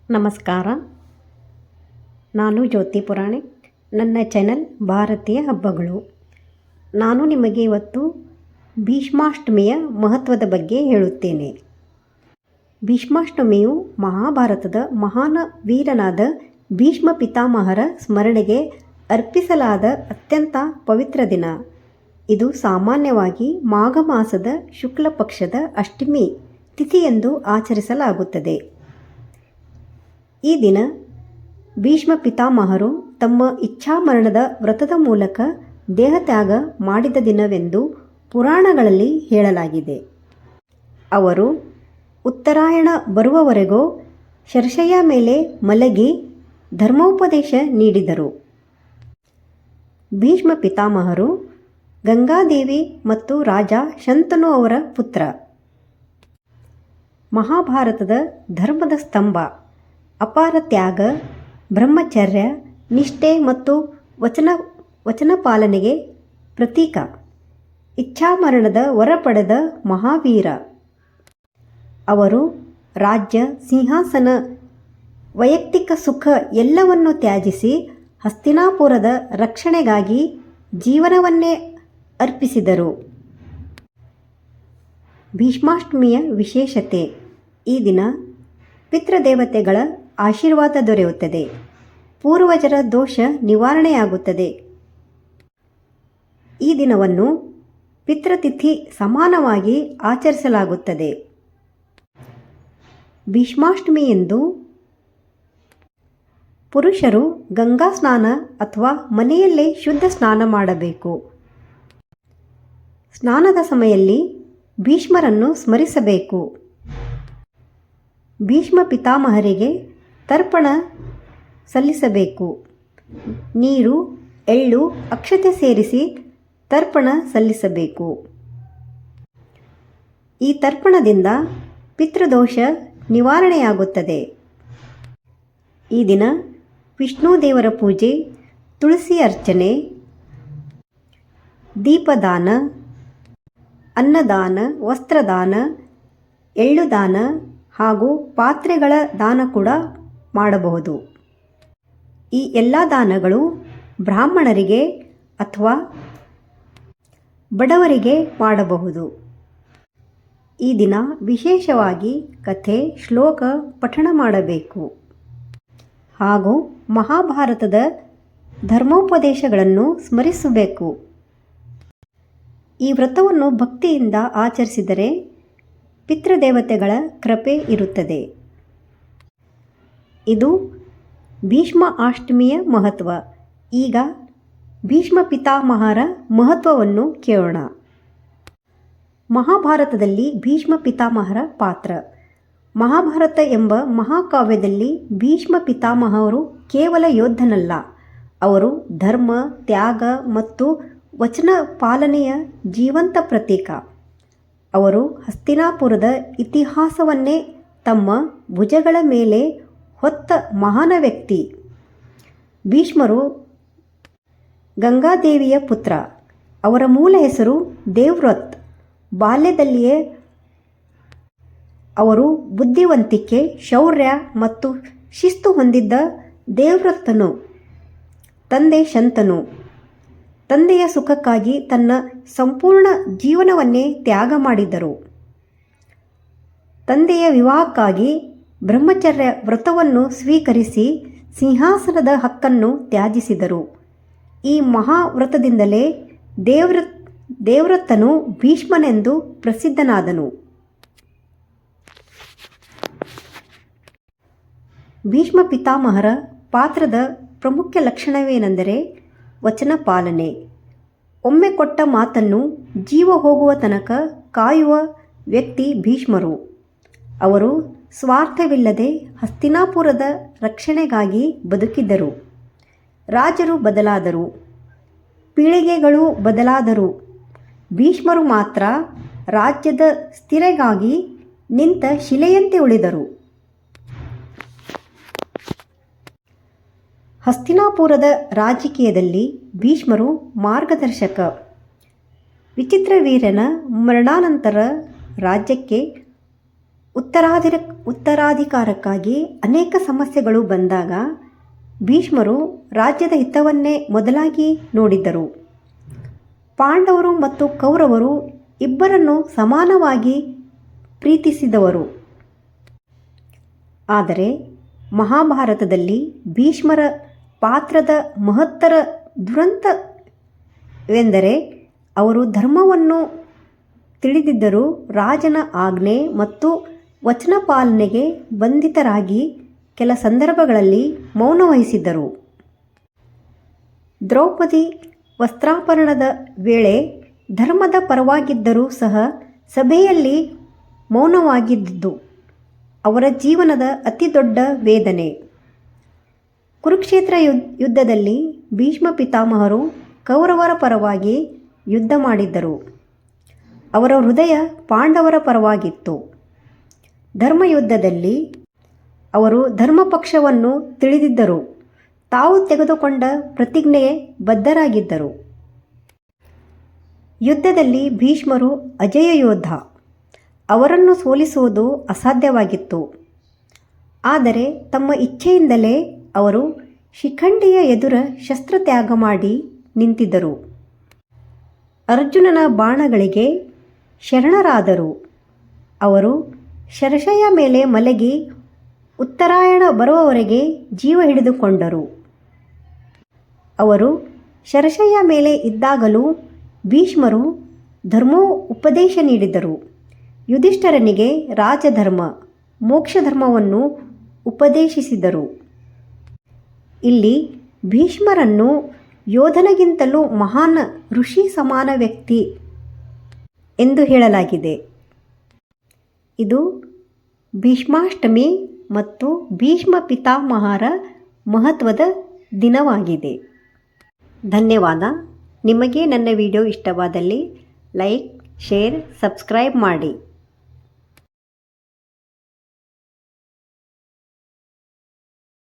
ನಮಸ್ಕಾರ. ನಾನು ಜ್ಯೋತಿ ಪುರಾಣಿಕ್. ನನ್ನ ಚಾನೆಲ್ ಭಾರತೀಯ ಹಬ್ಬಗಳು. ನಾನು ನಿಮಗೆ ಇವತ್ತು ಭೀಷ್ಮಾಷ್ಟಮಿಯ ಮಹತ್ವದ ಬಗ್ಗೆ ಹೇಳುತ್ತೇನೆ. ಭೀಷ್ಮಾಷ್ಟಮಿಯು ಮಹಾಭಾರತದ ಮಹಾನ್ ವೀರನಾದ ಭೀಷ್ಮ ಪಿತಾಮಹರ ಸ್ಮರಣೆಗೆ ಅರ್ಪಿಸಲಾದ ಅತ್ಯಂತ ಪವಿತ್ರ ದಿನ. ಇದು ಸಾಮಾನ್ಯವಾಗಿ ಮಾಘ ಮಾಸದ ಶುಕ್ಲ ಪಕ್ಷದ ಅಷ್ಟಮಿ ತಿಥಿಯಂದು ಆಚರಿಸಲಾಗುತ್ತದೆ. ಈ ದಿನ ಭೀಷ್ಮ ಪಿತಾಮಹರು ತಮ್ಮ ಇಚ್ಛಾಮರಣದ ವ್ರತದ ಮೂಲಕ ದೇಹತ್ಯಾಗ ಮಾಡಿದ ದಿನವೆಂದು ಪುರಾಣಗಳಲ್ಲಿ ಹೇಳಲಾಗಿದೆ. ಅವರು ಉತ್ತರಾಯಣ ಬರುವವರೆಗೂ ಶರ್ಷೆಯ ಮೇಲೆ ಮಲಗಿ ಧರ್ಮೋಪದೇಶ ನೀಡಿದರು. ಭೀಷ್ಮ ಪಿತಾಮಹರು ಗಂಗಾದೇವಿ ಮತ್ತು ರಾಜ ಶಂತನು ಅವರ ಪುತ್ರ. ಮಹಾಭಾರತದ ಧರ್ಮದ ಸ್ತಂಭ, ಅಪಾರ ತ್ಯಾಗ, ಬ್ರಹ್ಮಚರ್ಯ, ನಿಷ್ಠೆ ಮತ್ತು ವಚನ ಪಾಲನೆಗೆ ಪ್ರತೀಕ. ಇಚ್ಛಾಮರಣದ ವರ ಪಡೆದ ಮಹಾವೀರ. ಅವರು ರಾಜ್ಯ, ಸಿಂಹಾಸನ, ವೈಯಕ್ತಿಕ ಸುಖ ಎಲ್ಲವನ್ನೂ ತ್ಯಜಿಸಿ ಹಸ್ತಿನಾಪುರದ ರಕ್ಷಣೆಗಾಗಿ ಜೀವನವನ್ನೇ ಅರ್ಪಿಸಿದರು. ಭೀಷ್ಮಾಷ್ಟಮಿಯ ವಿಶೇಷತೆ: ಈ ದಿನ ಪಿತೃದೇವತೆಗಳ ಆಶೀರ್ವಾದ ದೊರೆಯುತ್ತದೆ. ಪೂರ್ವಜರ ದೋಷ ನಿವಾರಣೆಯಾಗುತ್ತದೆ. ಈ ದಿನವನ್ನು ಪಿತೃತಿಥಿ ಸಮಾನವಾಗಿ ಆಚರಿಸಲಾಗುತ್ತದೆ. ಭೀಷ್ಮಾಷ್ಟಮಿಯಂದು ಪುರುಷರು ಗಂಗಾ ಸ್ನಾನ ಅಥವಾ ಮನೆಯಲ್ಲೇ ಶುದ್ಧ ಸ್ನಾನ ಮಾಡಬೇಕು. ಸ್ನಾನದ ಸಮಯದಲ್ಲಿ ಭೀಷ್ಮರನ್ನು ಸ್ಮರಿಸಬೇಕು. ಭೀಷ್ಮ ಪಿತಾಮಹರಿಗೆ ತರ್ಪಣ ಸಲ್ಲಿಸಬೇಕು. ನೀರು, ಎಳ್ಳು, ಅಕ್ಷತೆ ಸೇರಿಸಿ ತರ್ಪಣ ಸಲ್ಲಿಸಬೇಕು. ಈ ತರ್ಪಣದಿಂದ ಪಿತೃದೋಷ ನಿವಾರಣೆಯಾಗುತ್ತದೆ. ಈ ದಿನ ವಿಷ್ಣು ದೇವರ ಪೂಜೆ, ತುಳಸಿ ಅರ್ಚನೆ, ದೀಪದಾನ, ಅನ್ನದಾನ, ವಸ್ತ್ರದಾನ, ಎಳ್ಳುದಾನ ಹಾಗೂ ಪಾತ್ರೆಗಳ ದಾನ ಕೂಡ ಮಾಡಬಹುದು. ಈ ಎಲ್ಲ ದಾನಗಳು ಬ್ರಾಹ್ಮಣರಿಗೆ ಅಥವಾ ಬಡವರಿಗೆ ಮಾಡಬಹುದು. ಈ ದಿನ ವಿಶೇಷವಾಗಿ ಕಥೆ, ಶ್ಲೋಕ ಪಠಣ ಮಾಡಬೇಕು ಹಾಗೂ ಮಹಾಭಾರತದ ಧರ್ಮೋಪದೇಶಗಳನ್ನು ಸ್ಮರಿಸಬೇಕು. ಈ ವ್ರತವನ್ನು ಭಕ್ತಿಯಿಂದ ಆಚರಿಸಿದರೆ ಪಿತೃದೇವತೆಗಳ ಕೃಪೆ ಇರುತ್ತದೆ. ಇದು ಭೀಷ್ಮ ಅಷ್ಟಮಿಯ ಮಹತ್ವ. ಈಗ ಭೀಷ್ಮ ಪಿತಾಮಹರ ಮಹತ್ವವನ್ನು ಕೇಳೋಣ. ಮಹಾಭಾರತದಲ್ಲಿ ಭೀಷ್ಮ ಪಿತಾಮಹರ ಪಾತ್ರ. ಮಹಾಭಾರತ ಎಂಬ ಮಹಾಕಾವ್ಯದಲ್ಲಿ ಭೀಷ್ಮ ಪಿತಾಮಹರು ಕೇವಲ ಯೋಧನಲ್ಲ, ಅವರು ಧರ್ಮ, ತ್ಯಾಗ ಮತ್ತು ವಚನ ಪಾಲನೆಯ ಜೀವಂತ ಪ್ರತೀಕ. ಅವರು ಹಸ್ತಿನಾಪುರದ ಇತಿಹಾಸವನ್ನೇ ತಮ್ಮ ಭುಜಗಳ ಮೇಲೆ ಹೊತ್ತ ಮಹಾನ್ ವ್ಯಕ್ತಿ. ಭೀಷ್ಮರು ಗಂಗಾದೇವಿಯ ಪುತ್ರ. ಅವರ ಮೂಲ ಹೆಸರು ದೇವವ್ರತ್. ಬಾಲ್ಯದಲ್ಲಿಯೇ ಅವರು ಬುದ್ಧಿವಂತಿಕೆ, ಶೌರ್ಯ ಮತ್ತು ಶಿಸ್ತು ಹೊಂದಿದ್ದ ದೇವವ್ರತನು ತಂದೆ ಶಂತನು ತಂದೆಯ ಸುಖಕ್ಕಾಗಿ ತನ್ನ ಸಂಪೂರ್ಣ ಜೀವನವನ್ನೇ ತ್ಯಾಗ ಮಾಡಿದ್ದರು. ತಂದೆಯ ವಿವಾಹಕ್ಕಾಗಿ ಬ್ರಹ್ಮಚರ್ಯ ವ್ರತವನ್ನು ಸ್ವೀಕರಿಸಿ ಸಿಂಹಾಸನದ ಹಕ್ಕನ್ನು ತ್ಯಜಿಸಿದರು. ಈ ಮಹಾವ್ರತದಿಂದಲೇ ದೇವವ್ರತನು ಭೀಷ್ಮನೆಂದು ಪ್ರಸಿದ್ಧನಾದನು. ಭೀಷ್ಮ ಪಿತಾಮಹರ ಪಾತ್ರದ ಪ್ರಮುಖ ಲಕ್ಷಣವೇನೆಂದರೆ ವಚನ ಪಾಲನೆ. ಒಮ್ಮೆ ಕೊಟ್ಟ ಮಾತನ್ನು ಜೀವ ಹೋಗುವ ತನಕ ಕಾಯುವ ವ್ಯಕ್ತಿ ಭೀಷ್ಮರು. ಅವರು ಸ್ವಾರ್ಥವಿಲ್ಲದೆ ಹಸ್ತಿನಾಪುರದ ರಕ್ಷಣೆಗಾಗಿ ಬದುಕಿದ್ದರು. ರಾಜರು ಬದಲಾದರು, ಪೀಳಿಗೆಗಳು ಬದಲಾದರು, ಭೀಷ್ಮರು ಮಾತ್ರ ರಾಜ್ಯದ ಸ್ಥಿರಗಾಗಿ ನಿಂತ ಶಿಲೆಯಂತೆ ಉಳಿದರು. ಹಸ್ತಿನಾಪುರದ ರಾಜಕೀಯದಲ್ಲಿ ಭೀಷ್ಮರು ಮಾರ್ಗದರ್ಶಕ. ವಿಚಿತ್ರವೀರ್ಯನ ಮರಣಾನಂತರ ರಾಜ್ಯಕ್ಕೆ ಉತ್ತರಾಧಿಕಾರಕ್ಕಾಗಿ ಅನೇಕ ಸಮಸ್ಯೆಗಳು ಬಂದಾಗ ಭೀಷ್ಮರು ರಾಜ್ಯದ ಹಿತವನ್ನೇ ಮೊದಲಾಗಿ ನೋಡಿದ್ದರು. ಪಾಂಡವರು ಮತ್ತು ಕೌರವರು ಇಬ್ಬರನ್ನು ಸಮಾನವಾಗಿ ಪ್ರೀತಿಸಿದವರು. ಆದರೆ ಮಹಾಭಾರತದಲ್ಲಿ ಭೀಷ್ಮರ ಪಾತ್ರದ ಮಹತ್ತರ ದುರಂತವೆಂದರೆ ಅವರು ಧರ್ಮವನ್ನು ತಿಳಿದಿದ್ದರೂ ರಾಜನ ಆಜ್ಞೆ ಮತ್ತು ವಚನ ಪಾಲನೆಗೆ ಬಂಧಿತರಾಗಿ ಕೆಲ ಸಂದರ್ಭಗಳಲ್ಲಿ ಮೌನ ವಹಿಸಿದ್ದರು. ದ್ರೌಪದಿ ವಸ್ತ್ರಾಪರಣದ ವೇಳೆ ಧರ್ಮದ ಪರವಾಗಿದ್ದರೂ ಸಹ ಸಭೆಯಲ್ಲಿ ಮೌನವಾಗಿದ್ದುದು ಅವರ ಜೀವನದ ಅತಿದೊಡ್ಡ ವೇದನೆ. ಕುರುಕ್ಷೇತ್ರ ಯುದ್ಧದಲ್ಲಿ ಭೀಷ್ಮ ಪಿತಾಮಹರು ಕೌರವರ ಪರವಾಗಿ ಯುದ್ಧ ಮಾಡಿದ್ದರು. ಅವರ ಹೃದಯ ಪಾಂಡವರ ಪರವಾಗಿತ್ತು. ಧರ್ಮಯುದ್ಧದಲ್ಲಿ ಅವರು ಧರ್ಮಪಕ್ಷವನ್ನು ತಿಳಿದಿದ್ದರು. ತಾವು ತೆಗೆದುಕೊಂಡ ಪ್ರತಿಜ್ಞೆಗೆ ಬದ್ಧರಾಗಿದ್ದರು. ಯುದ್ಧದಲ್ಲಿ ಭೀಷ್ಮರು ಅಜೇಯ ಯೋಧ. ಅವರನ್ನು ಸೋಲಿಸುವುದು ಅಸಾಧ್ಯವಾಗಿತ್ತು. ಆದರೆ ತಮ್ಮ ಇಚ್ಛೆಯಿಂದಲೇ ಅವರು ಶಿಖಂಡಿಯ ಎದುರ ಶಸ್ತ್ರತ್ಯಾಗ ಮಾಡಿ ನಿಂತಿದ್ದರು. ಅರ್ಜುನನ ಬಾಣಗಳಿಗೆ ಶರಣರಾದರು. ಅವರು ಶರಶಯ್ಯ ಮೇಲೆ ಮಲಗಿ ಉತ್ತರಾಯಣ ಬರುವವರೆಗೆ ಜೀವ ಹಿಡಿದುಕೊಂಡರು. ಅವರು ಶರಶಯ್ಯ ಮೇಲೆ ಇದ್ದಾಗಲೂ ಭೀಷ್ಮರು ಧರ್ಮೋಪದೇಶ ನೀಡಿದರು. ಯುಧಿಷ್ಠಿರನಿಗೆ ರಾಜಧರ್ಮ, ಮೋಕ್ಷಧರ್ಮವನ್ನು ಉಪದೇಶಿಸಿದರು. ಇಲ್ಲಿ ಭೀಷ್ಮರನ್ನು ಯೋಧನಿಗಿಂತಲೂ ಮಹಾನ್ ಋಷಿ ಸಮಾನ ವ್ಯಕ್ತಿ ಎಂದು ಹೇಳಲಾಗಿದೆ. ಇದು ಭೀಷ್ಮಾಷ್ಟಮಿ ಮತ್ತು ಭೀಷ್ಮ ಪಿತಾಮಹರ ಮಹತ್ವದ ದಿನವಾಗಿದೆ. ಧನ್ಯವಾದ. ನಿಮಗೆ ನನ್ನ ವಿಡಿಯೋ ಇಷ್ಟವಾದಲ್ಲಿ ಲೈಕ್, ಶೇರ್, ಸಬ್ಸ್ಕ್ರೈಬ್ ಮಾಡಿ.